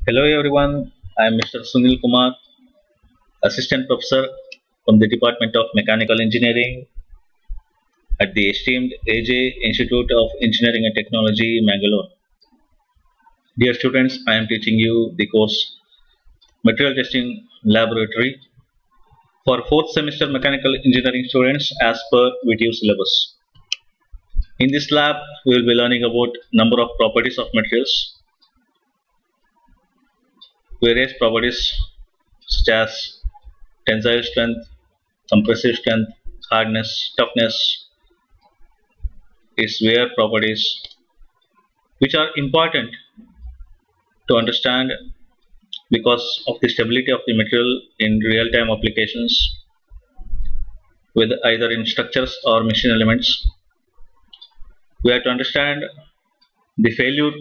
Hello everyone, I am Mr. Sunil Kumar, Assistant Professor from the Department of Mechanical Engineering at the esteemed AJ Institute of Engineering and Technology, Mangalore. Dear students, I am teaching you the course Material Testing Laboratory for 4th semester Mechanical Engineering students as per VTU syllabus. In this lab, we will be learning about number of properties of materials, various properties such as tensile strength, compressive strength, hardness, toughness, its wear properties, which are important to understand because of the stability of the material in real-time applications with either in structures or machine elements. We have to understand the failure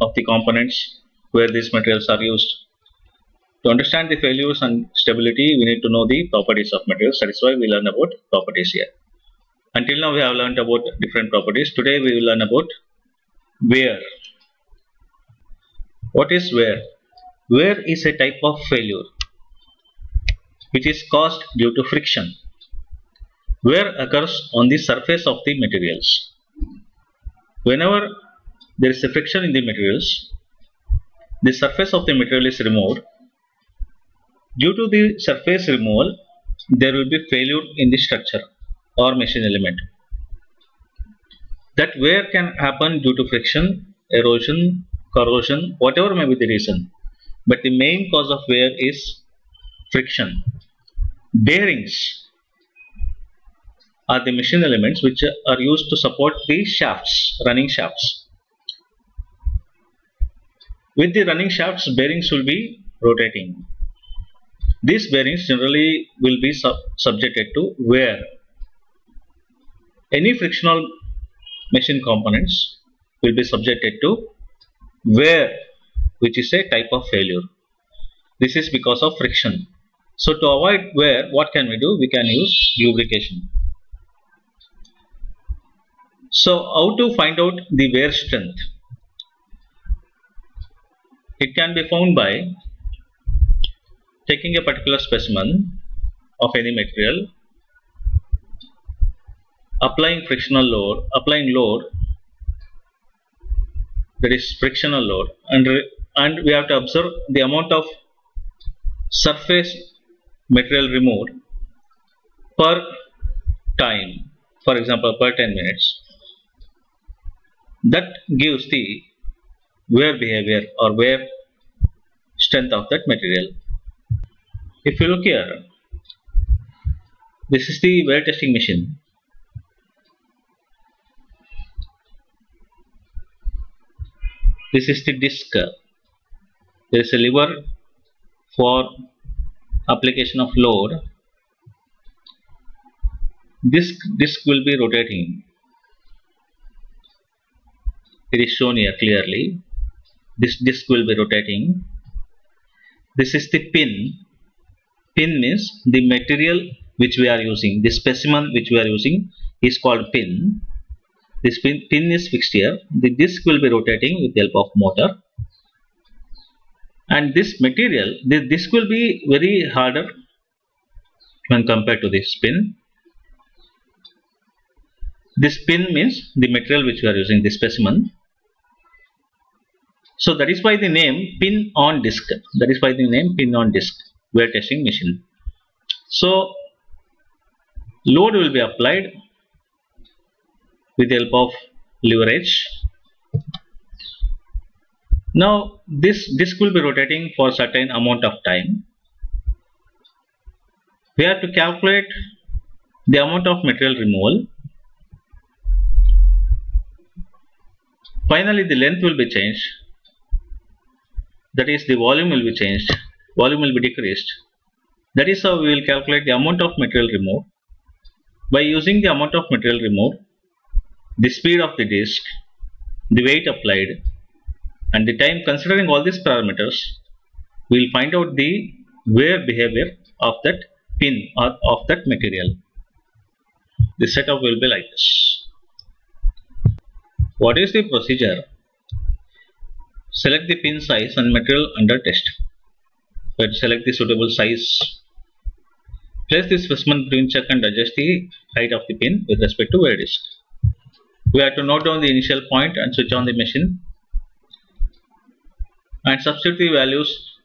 of the components where these materials are used. To understand the failures and stability, we need to know the properties of materials. That is why we learn about properties here. Until now we have learned about different properties. Today we will learn about wear. What is wear? Wear is a type of failure which is caused due to friction. Wear occurs on the surface of the materials. Whenever there is a friction in the materials, the surface of the material is removed. Due to the surface removal, there will be failure in the structure or machine element. That wear can happen due to friction, erosion, corrosion, whatever may be the reason. But the main cause of wear is friction. Bearings are the machine elements which are used to support the shafts, running shafts. With the running shafts, bearings will be rotating. These bearings generally will be subjected to wear. Any frictional machine components will be subjected to wear, which is a type of failure. This is because of friction. So to avoid wear, what can we do? We can use lubrication. So how to find out the wear strength? It can be found by taking a particular specimen of any material, applying frictional load, applying load, that is frictional load, and we have to observe the amount of surface material removed per time, for example per 10 minutes. That gives the wear behavior or wear strength of that material. If you look here, this is the wear testing machine. This is the disc. There is a lever for application of load. This disc will be rotating. It is shown here clearly. This disc will be rotating. This is the pin. Pin means the material which we are using. The specimen which we are using is called pin. This pin is fixed here. The disc will be rotating with the help of motor. And this material, the disc will be very harder when compared to this pin. This pin means the material which we are using, the specimen. So that is why the name pin on disc. That is why the name pin on disc, wear testing machine. So load will be applied with the help of leverage. Now this disc will be rotating for a certain amount of time. We have to calculate the amount of material removal. Finally the length will be changed. That is, the volume will be changed. Volume will be decreased. That is how we will calculate the amount of material removed. By using the amount of material removed, the speed of the disc, the weight applied, and the time, considering all these parameters, we will find out the wear behavior of that pin or of that material. The setup will be like this. What is the procedure? Select the pin size and material under test. We have to select the suitable size. Place the specimen between check and adjust the height of the pin with respect to wear disc. We have to note down the initial point and switch on the machine and substitute the values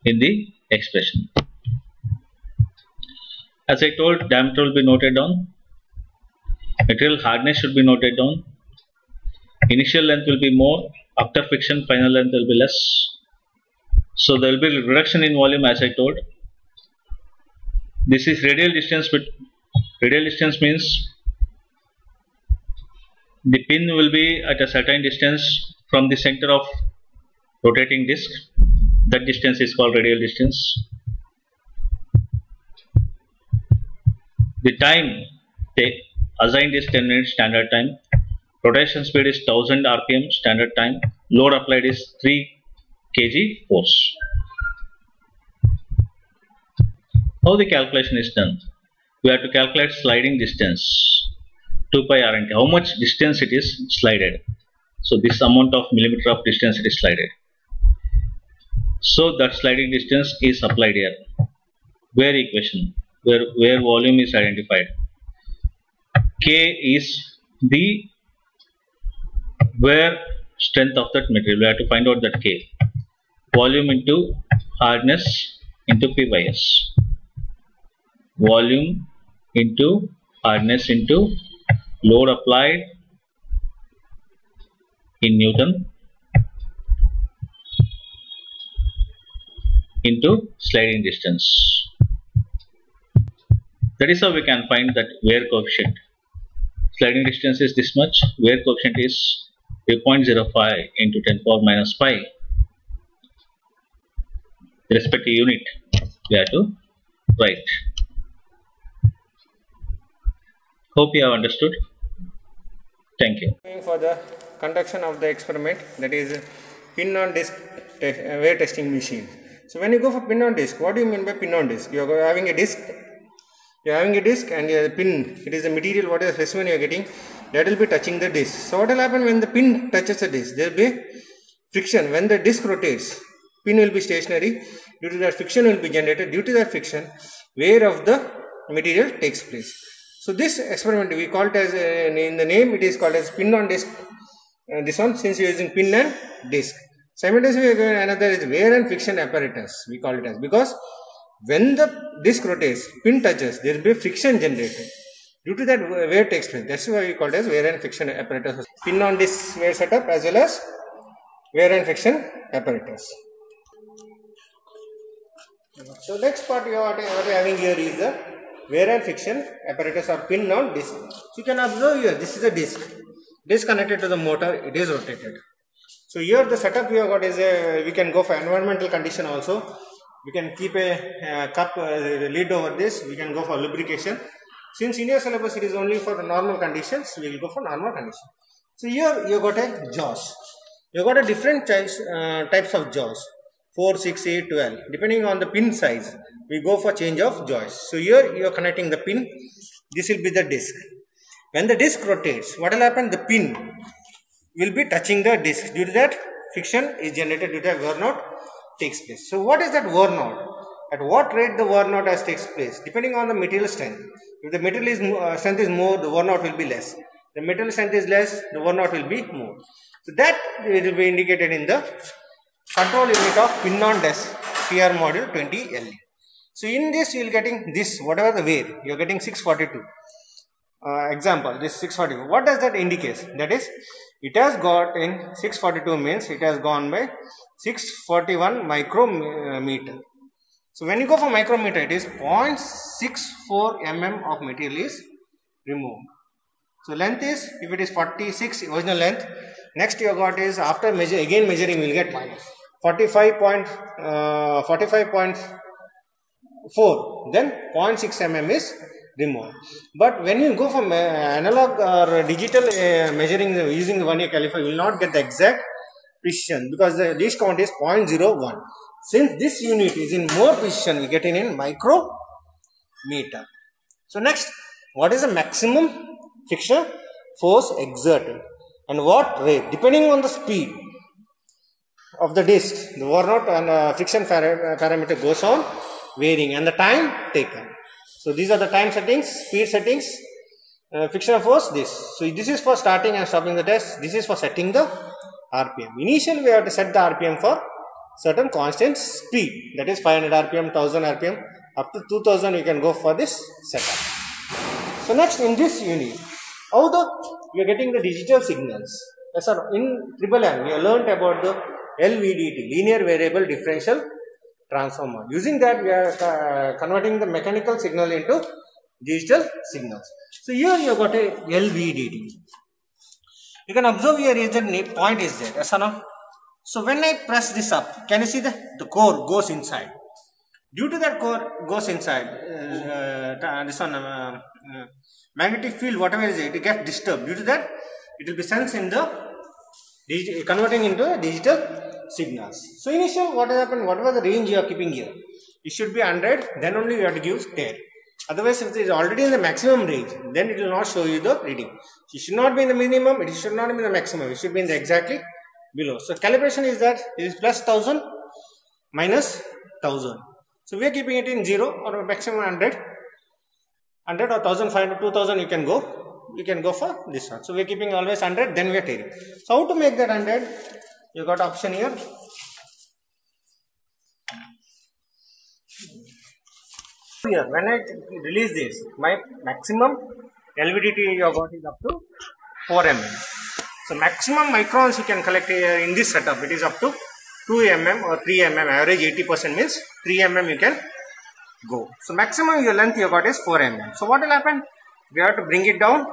in the expression. As I told, diameter will be noted down, material hardness should be noted down, initial length will be more, after friction final length will be less. So there will be reduction in volume as I told. This is radial distance, but radial distance means the pin will be at a certain distance from the center of rotating disc. That distance is called radial distance. The time assigned is 10 minutes standard time. Rotation speed is 1000 rpm standard time. Load applied is 3 kg force. How the calculation is done? We have to calculate sliding distance 2 pi r/t. How much distance it is slided? So this amount of millimeter of distance it is slided. So that sliding distance is applied here. Wear equation where volume is identified. K is the wear strength of that material. We have to find out that K. Volume into hardness into P by S. Volume into hardness into load applied in Newton into sliding distance. That is how we can find that wear coefficient. Sliding distance is this much, wear coefficient is 3.05 into 10 power minus 5. Respective unit we have to write. Hope you have understood. Thank you. For the conduction of the experiment, that is pin on disc wear testing machine. So when you go for pin on disc, what do you mean by pin on disc? You are having a disc. You are having a disc and a pin. It is the material, what is the specimen you are getting, that will be touching the disc. So what will happen when the pin touches the disc? There will be friction. When the disc rotates, pin will be stationary. Due to that, friction will be generated. Due to that friction, wear of the material takes place. So this experiment we call it as in the name it is called as pin on disc. This one, since we are using pin and disc. Simultaneously another is wear and friction apparatus. We call it as, because when the disc rotates, pin touches, there will be friction generated. Due to that, wear takes place. That's why we call it as wear and friction apparatus. Pin on disc wear setup as well as wear and friction apparatus. So next part you are having here is the wear and friction apparatus or pin on disc. So you can observe here, this is a disc. Disc connected to the motor, it is rotated. So here the setup we have got is we can go for environmental condition also. We can keep a cup lid over this. We can go for lubrication. Since in your syllabus it is only for the normal conditions, we will go for normal conditions. So here you got a jaws. You got a different types of jaws. 4, 6, 8, 12. Depending on the pin size, we go for change of jaws. So here you are connecting the pin. This will be the disc. When the disc rotates, what will happen? The pin will be touching the disc. Due to that, friction is generated. Due to that, wear knot takes place. So what is that wear knot? At what rate the wear knot has takes place? Depending on the material strength. If the material strength is more, the wear knot will be less. The material strength is less, the wear knot will be more. So that will be indicated in the control unit of pin on disc PR module 20 LE. So in this you will getting this, whatever the wear, you are getting 642. Example, this 642. What does that indicate? That is, it has got in 642 means it has gone by 641 micrometer. So when you go for micrometer, it is 0.64 mm of material is removed. So length is, if it is 46 original length, next you got is after measuring we will get 45.4, then 0.6 mm is removed. But when you go for analog or digital measuring using the 1 year caliper, you will not get the exact precision because the least count is 0.01. Since this unit is in more precision, we get in micrometer. So next, what is the maximum friction force exerted? and what rate, depending on the speed of the disc, the worn-out and friction parameter goes on varying, and the time taken. So these are the time settings, speed settings, frictional force, this. So this is for starting and stopping the test. This is for setting the RPM. Initially we have to set the RPM for certain constant speed, that is 500 RPM, 1000 RPM, up to 2000 you can go for this setup. So next in this unit, how we are getting the digital signals. Yes, sir. In M we have learnt about the LVDT, linear variable differential transformer. Using that we are converting the mechanical signal into digital signals. So here you have got a LVDT. You can observe here is the point is there. Yes or no? So when I press this up, can you see the core goes inside? Due to that core goes inside, this one magnetic field, whatever is it gets disturbed. Due to that, it will be sensed in the converting into digital signals. So initial what has happened, whatever the range you are keeping here, it should be 100, then only you have to give 10. Otherwise, if it is already in the maximum range, then it will not show you the reading. It should not be in the minimum, it should not be in the maximum, it should be in the exactly below. So calibration is that it is plus 1000 minus 1000. So we are keeping it in 0 or maximum 100 or 1500, 2000 you can go for this one. So we are keeping always 100, then we are taking. So how to make that 100? You got option here. Here, when I release this, my maximum LVDT you got is up to 4 mm. So maximum microns you can collect here in this setup, it is up to 2 mm or 3 mm, average 80% means 3 mm you can go. So maximum your length you got is 4 mm. So what will happen? We have to bring it down.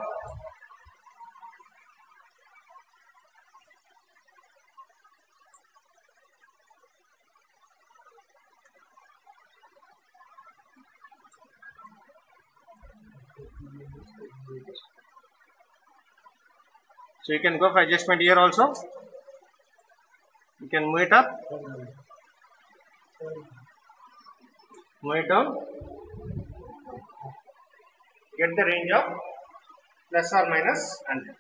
So you can go for adjustment here also. You can move it up, move it down, get the range of plus or minus 100.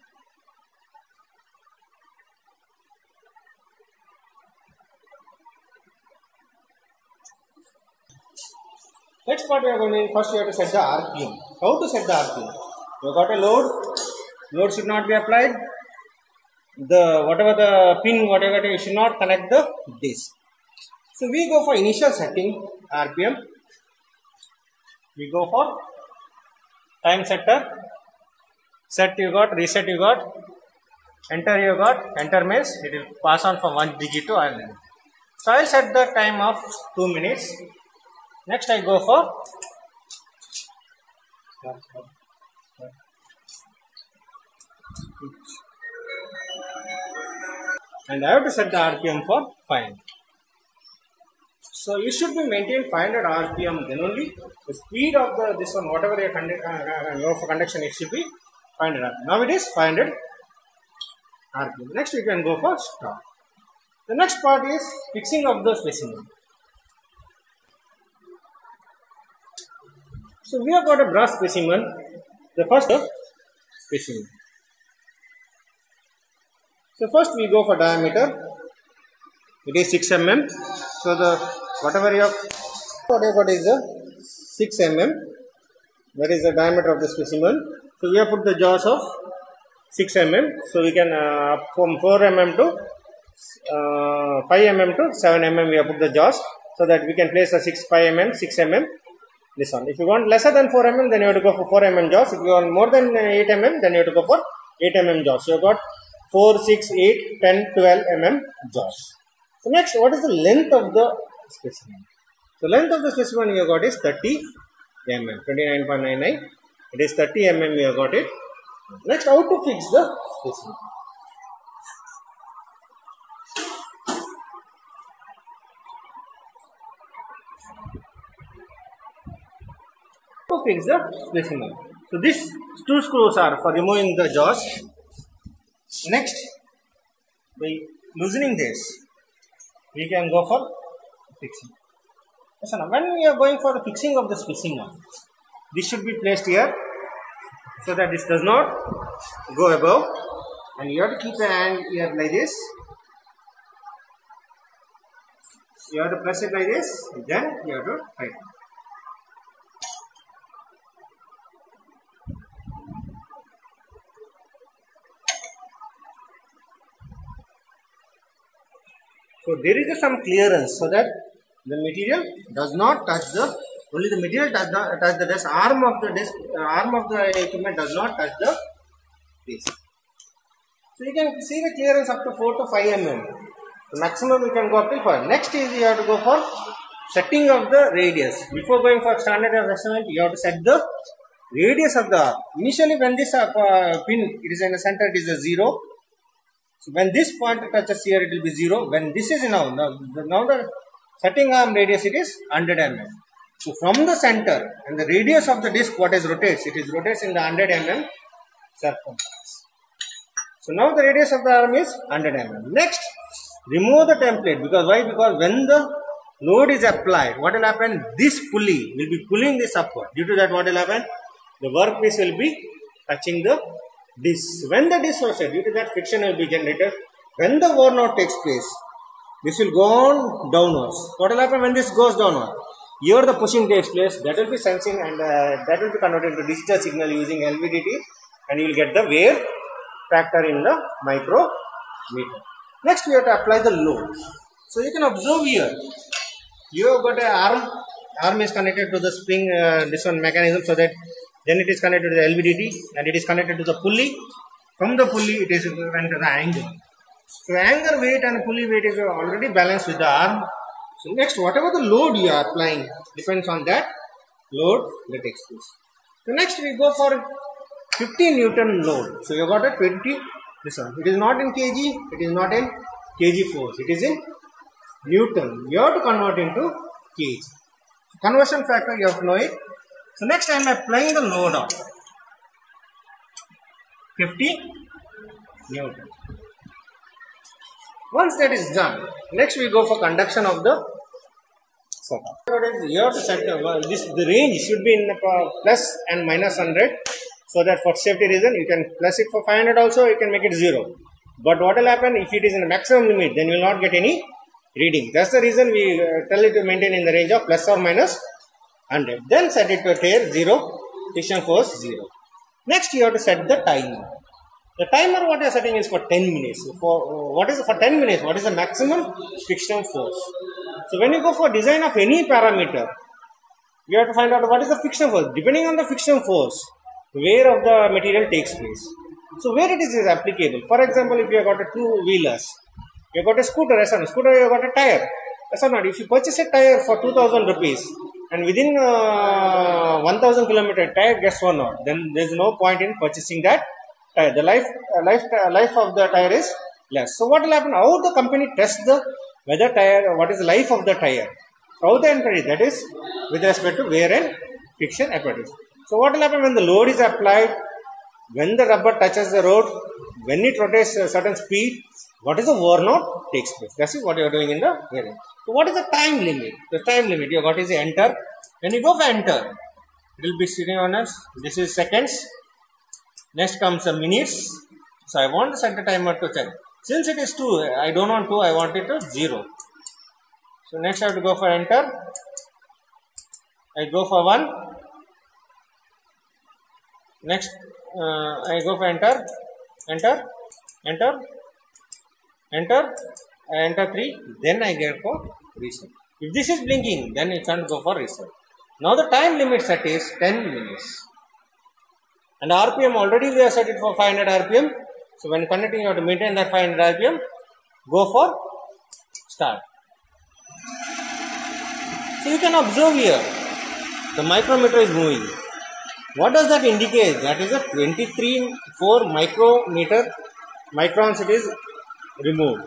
Next part we are going to, first you have to set the RPM. How to set the RPM? You have got a load should not be applied. Whatever the pin, whatever you should not connect the disc. So we go for initial setting RPM. We go for time setter. Set you got, reset you got, enter you got. Enter means it will pass on from one digit to another. So I will set the time of 2 minutes. Next I go for and I have to set the RPM for 500. So you should be maintained 500 RPM, then only the speed of this one, whatever you go for conduction, it should be 500 RPM. Now it is 500 RPM. Next you can go for stop. The next part is fixing of the specimen. So we have got a brass specimen, the first specimen. So first we go for diameter, it is 6 mm. So whatever you got is the 6 mm, that is the diameter of the specimen. So we have put the jaws of 6 mm. So we can from 4 mm to 5 mm to 7 mm we have put the jaws, so that we can place the 5 mm, 6 mm. This one. If you want lesser than 4 mm, then you have to go for 4 mm jaws. If you want more than 8 mm, then you have to go for 8 mm jaws. So you have got 4, 6, 8, 10, 12 mm jaws. So next, what is the length of the specimen? So length of the specimen you have got is 30 mm, 29.99. It is 30 mm you have got it. Next, how to fix the specimen? To fix the specimen. So these two screws are for removing the jaws. Next, by loosening this, we can go for fixing. So now when we are going for the fixing of the specimen, this should be placed here so that this does not go above. and you have to keep the hand here like this. You have to press it like this, then you have to tighten. So there is some clearance so that the material does not touch the, only the material does not touch the disc, arm of the equipment does not touch the disc. So you can see the clearance up to 4 to 5 mm. The maximum you can go up to 5. Next is you have to go for setting of the radius. Before going for standard measurement, you have to set the radius of the arm. Initially when this pin, it is in the center, it is a 0. So when this point touches here, it will be 0. When this is now the setting arm radius, it is 100 mm. So from the center and the radius of the disc, what is rotates? It is rotates in the 100 mm circumference. So now the radius of the arm is 100 mm. Next, remove the template. Because why? Because when the load is applied, what will happen? This pulley will be pulling this upward. Due to that, what will happen? The workpiece will be touching the disc. When the disc was set, due to that, friction will be generated. When the worn out takes place, this will go on downwards. What will happen when this goes downward? Here the pushing takes place. That will be sensing, and that will be converted into digital signal using LVDT, and you will get the wear factor in the micrometer. Next, we have to apply the load. So you can observe here. You have got an arm is connected to the spring, this one mechanism, so that then it is connected to the LVDT and it is connected to the pulley. From the pulley, it is connected to the angle. So angle weight and pulley weight is already balanced with the arm. So next, whatever the load you are applying depends on that load that takes place. So next, we go for 50 Newton load. So you got a 20. This one. It is not in kg. It is not in kg force. It is in Newton. You have to convert into kg. So conversion factor, you have to know it. So next I am applying the load of 50 Newton. Once that is done, next we go for conduction of the setup. You have to set the range should be in plus and minus 100. So that for safety reason, you can plus it for 500 also, you can make it 0. But what will happen if it is in the maximum limit, then you will not get any reading. That's the reason we tell it to maintain in the range of plus or minus 100. Then set it to tear 0, friction force 0. Next, you have to set the timer. The timer what you are setting is for 10 minutes. For 10 minutes? What is the maximum friction force? So when you go for design of any parameter, you have to find out what is the friction force. Depending on the friction force, wear of the material takes place. So where it is applicable. For example, if you have got a 2-wheelers, you have got a scooter, you have got a tire. If you purchase a tire for 2000 rupees and within 1000 kilometer tire gets worn out, then there is no point in purchasing that tire. The life of the tire is less. So what will happen? How the company tests the whether tire, what is the life of the tire? How they enter it? That is with respect to wear and friction apparatus. So what will happen when the load is applied, when the rubber touches the road, when it rotates a certain speed, what is the worn out takes place. That is what you are doing in the wearing. So what is the time limit? The time limit, you got is enter. When you go for enter, it will be sitting on us. This is seconds. Next comes the minutes. So I want to set the timer to 10. Since it is 2, I don't want 2, I want it to 0. So next I have to go for enter. I go for 1. Next, I go for enter, enter, enter, enter, I enter 3, then I get for reset. If this is blinking, then you can't go for reset. Now the time limit set is 10 minutes. And RPM already we have set it for 500 RPM. So when connecting, you have to maintain that 500 RPM. Go for start. So you can observe here, the micrometer is moving. What does that indicate? That is a 23.4 microns it is removed.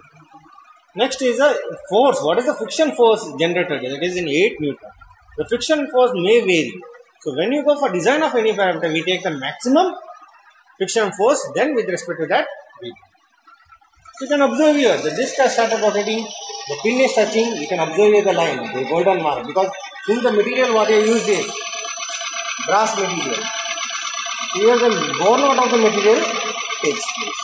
Next is a force. What is the friction force generated? It is in 8 Newton. The friction force may vary. So when you go for design of any parameter, we take the maximum friction force, then with respect to that, we do. So you can observe here, the disc has started rotating, the pin is touching, you can observe here the line, the golden mark, because since the material what you use is brass material, here the worn out of the material takes place.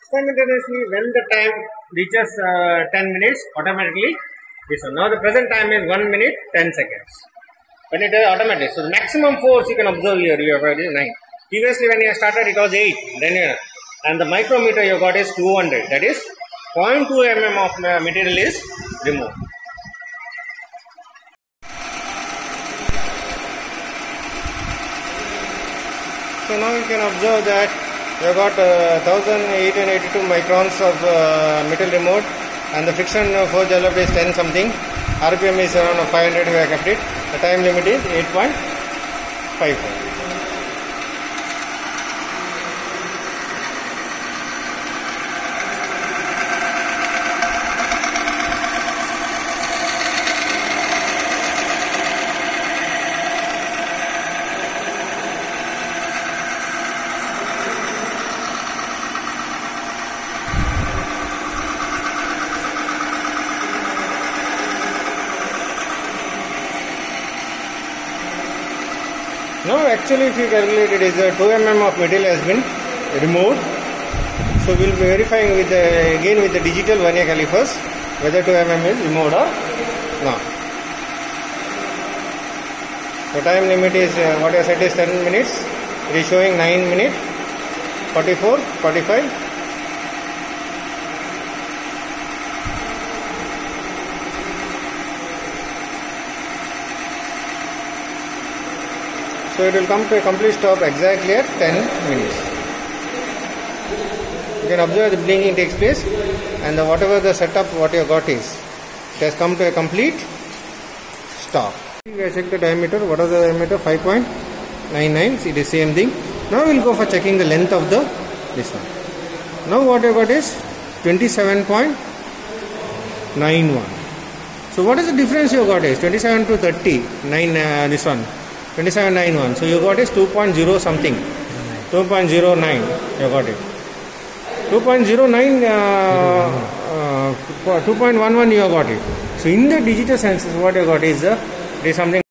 Simultaneously, when the time reaches 10 minutes, automatically this one. Now the present time is 1 minute 10 seconds. When it is automatic, so the maximum force you can observe here, you have got is 9. Previously when you started it was 8, then and the micrometer you got is 200, that is 0.2 mm of material is removed. So now you can observe that you got 1882 microns of metal removed, and the friction force developed is 10 something. RPM is around 500 we have kept it. The time limit is 8.54. Now actually if you calculate it is 2 mm of material has been removed. So we will be verifying with again with the digital vernier calipers whether 2 mm is removed or not. The time limit is what I said is 10 minutes. It is showing 9 minutes 44, 45. So it will come to a complete stop exactly at 10 minutes. You can observe the blinking takes place, and whatever the setup what you got is, it has come to a complete stop. We have checked the diameter. What is the diameter? 5.99. It is same thing. Now we will go for checking the length of this one. Now what you got is 27.91. So what is the difference you got is 27 to 30. This one. 2791. So you got is 2.0 something. 2.09 you got it. 2.09 2.11 you got it. So in the digital senses what you got is something